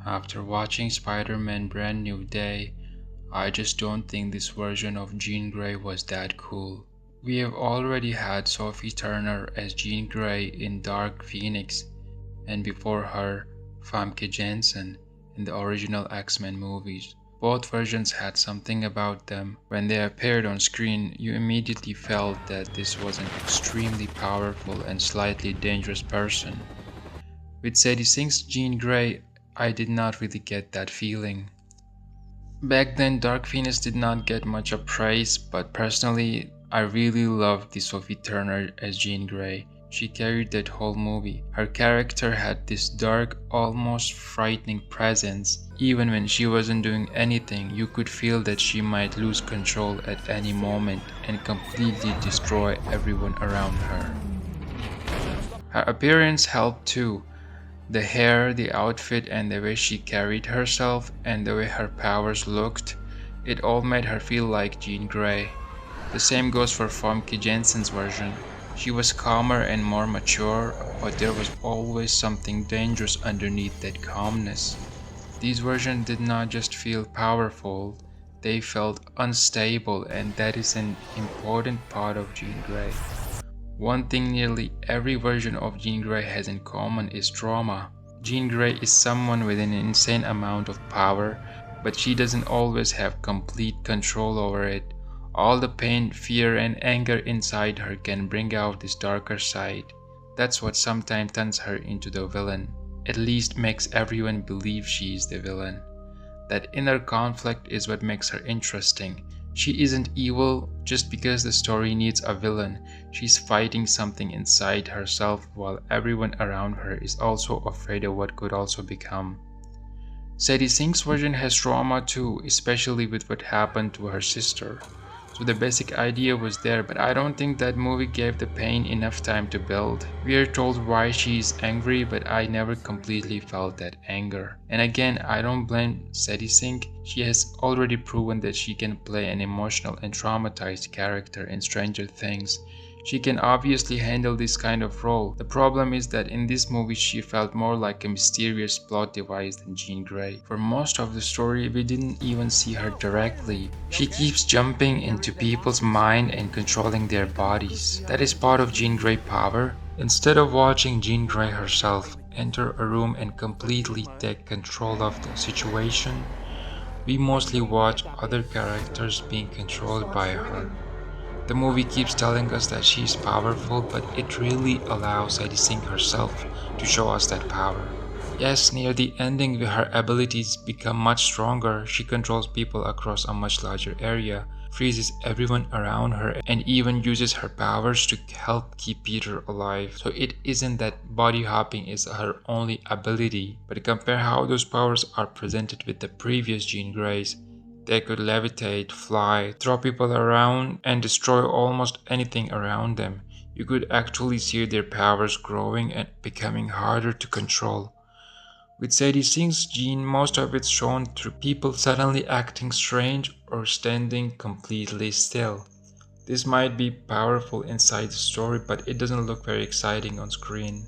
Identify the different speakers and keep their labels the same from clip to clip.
Speaker 1: After watching Spider-Man Brand New Day, I just don't think this version of Jean Grey was that cool. We have already had Sophie Turner as Jean Grey in Dark Phoenix, and before her, Famke Janssen in the original X-Men movies. Both versions had something about them. When they appeared on screen, you immediately felt that this was an extremely powerful and slightly dangerous person. With Sadie Sink Jean Grey, I did not really get that feeling. Back then, Dark Phoenix did not get much of praise, but personally, I really loved the Sophie Turner as Jean Grey. She carried that whole movie. Her character had this dark, almost frightening presence. Even when she wasn't doing anything, you could feel that she might lose control at any moment and completely destroy everyone around her. Her appearance helped too. The hair, the outfit, and the way she carried herself, and the way her powers looked, it all made her feel like Jean Grey. The same goes for Famke Janssen's version. She was calmer and more mature, but there was always something dangerous underneath that calmness. These versions did not just feel powerful, they felt unstable, and that is an important part of Jean Grey. One thing nearly every version of Jean Grey has in common is trauma. Jean Grey is someone with an insane amount of power, but she doesn't always have complete control over it. All the pain, fear, and anger inside her can bring out this darker side. That's what sometimes turns her into the villain. At least makes everyone believe she is the villain. That inner conflict is what makes her interesting. She isn't evil just because the story needs a villain. She's fighting something inside herself while everyone around her is also afraid of what could also become. Sadie Sink's version has trauma too, especially with what happened to her sister. So the basic idea was there, but I don't think that movie gave the pain enough time to build. We are told why she is angry, but I never completely felt that anger. And again, I don't blame Sadie Sink. She has already proven that she can play an emotional and traumatized character in Stranger Things. She can obviously handle this kind of role. The problem is that in this movie she felt more like a mysterious plot device than Jean Grey. For most of the story, we didn't even see her directly. She keeps jumping into people's mind and controlling their bodies. That is part of Jean Grey's power. Instead of watching Jean Grey herself enter a room and completely take control of the situation, we mostly watch other characters being controlled by her. The movie keeps telling us that she is powerful, but it really allows Sadie Sink herself to show us that power. Yes, near the ending where her abilities become much stronger, she controls people across a much larger area, freezes everyone around her, and even uses her powers to help keep Peter alive. So it isn't that body hopping is her only ability, but compare how those powers are presented with the previous Jean Greys. They could levitate, fly, throw people around, and destroy almost anything around them. You could actually see their powers growing and becoming harder to control. With Sadie Sink's Jean, most of it's shown through people suddenly acting strange or standing completely still. This might be powerful inside the story, but it doesn't look very exciting on screen.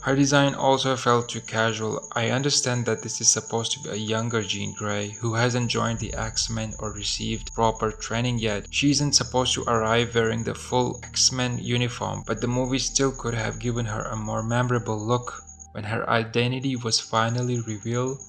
Speaker 1: Her design also felt too casual. I understand that this is supposed to be a younger Jean Grey who hasn't joined the X-Men or received proper training yet. She isn't supposed to arrive wearing the full X-Men uniform, but the movie still could have given her a more memorable look. When her identity was finally revealed,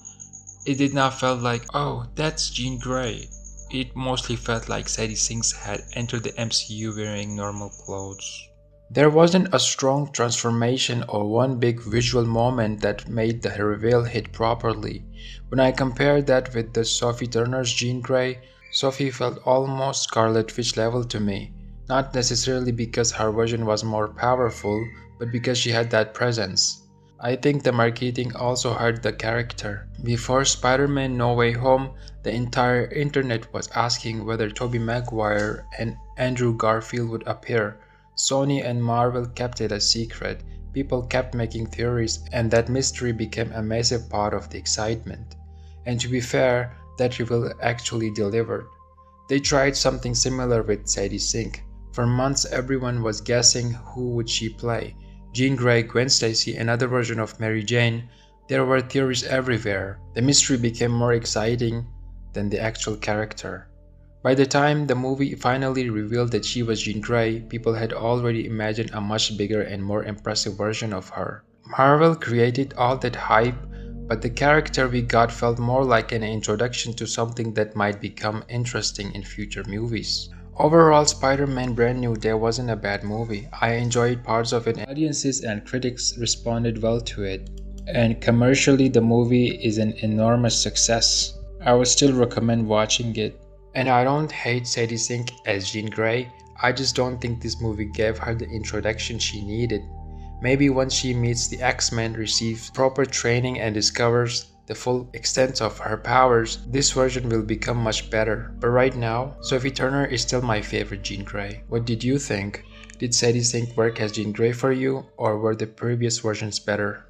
Speaker 1: it did not feel like, oh, that's Jean Grey. It mostly felt like Sadie Sink had entered the MCU wearing normal clothes. There wasn't a strong transformation or one big visual moment that made the reveal hit properly. When I compared that with the Sophie Turner Jean Grey, Sophie felt almost Scarlet Witch level to me. Not necessarily because her version was more powerful, but because she had that presence. I think the marketing also hurt the character. Before Spider-Man No Way Home, the entire internet was asking whether Tobey Maguire and Andrew Garfield would appear. Sony and Marvel kept it a secret. People kept making theories, and that mystery became a massive part of the excitement. And to be fair, that reveal actually delivered. They tried something similar with Sadie Sink. For months everyone was guessing who would she play. Jean Grey, Gwen Stacy, another version of Mary Jane, There were theories everywhere. The mystery became more exciting than the actual character. By the time the movie finally revealed that she was Jean Grey, people had already imagined a much bigger and more impressive version of her. Marvel created all that hype, but the character we got felt more like an introduction to something that might become interesting in future movies. Overall, Spider-Man Brand New Day wasn't a bad movie. I enjoyed parts of it. Audiences and critics responded well to it. And commercially, the movie is an enormous success. I would still recommend watching it. And I don't hate Sadie Sink as Jean Grey. I just don't think this movie gave her the introduction she needed. Maybe once she meets the X-Men, receives proper training and discovers the full extent of her powers, this version will become much better. But right now, Sophie Turner is still my favorite Jean Grey. What did you think? Did Sadie Sink work as Jean Grey for you, or were the previous versions better?